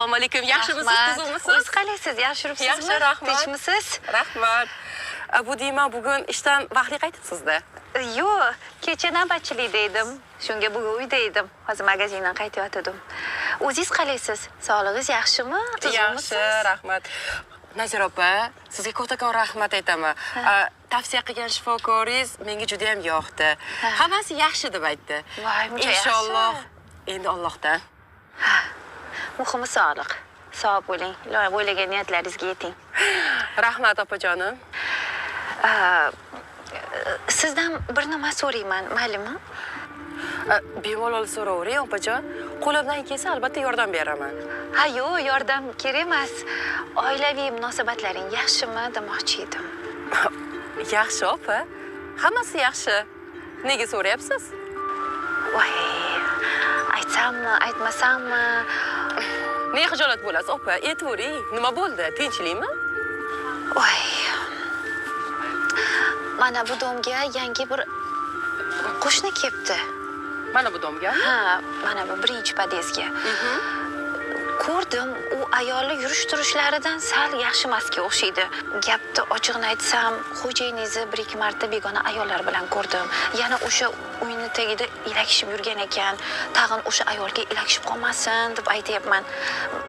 Assalomu alaykum. Yaxshimisiz, tuzukmisiz? O'zingiz qalaysiz? Yaxshi yuribsizmi? Yaxshi, rahmat. Tinchmisiz? Rahmat. Bu deyman, bugun ishdan vaqtli qaytibsiz-da. Yo'q, kecha navbatchilikda edim. Shunga bugun uyda edim. Hozir magazindan qaytayotgandim. O'zingiz qalaysiz? Sog'lig'ingiz yaxshimi? Yaxshi, rahmat. Nazira opa, sizga kattakon rahmat aytaman. Tavsiya qilgan shifokoringiz menga juda ham yoqdi. Hammasi yaxshi deb aytdi. Voy, muncha yaxshi. Inshaalloh endi Allohdan. Muhimi sog'liq. Sog' bo'ling. Iloyim o'ylagan niyatlaringizga yeting. Rahmat opajonim. Sizdan bir nima so'rayman, maylimi? Bemalol so'ravering opajon. Qo'limdan kelsa albatta yordam beraman. Ha, yo'q, yordam kerak emas. Oilaviy munosabatlaring yaxshimi demoqchi edim. Yaxshi opa. Hammasi yaxshi. Nega so'rayapsiz? Voy, aytsammi, aytmasammi? Ne xijolat bo'lasiz opa? Aytavering. Nima bo'ldi? Tinchlikmi? Voy. Mana bu domga yangi bir qo'shni kelibdi. Mana bu domgami? Ha, mana bu birinchi podyezdga. Ko'rdim, u ayolni yurish-turishlaridan sal yaxshi emasga o'xshaydi. Gapni ochiqni aytsam, xo'jayiningizni bir-ikki marta begona ayollar bilan ko'rdim. Yana o'sha uyni tagida ilakishib yurgan ekan. Tag'in o'sha ayolga ilakishib qolmasin deb aytayapman.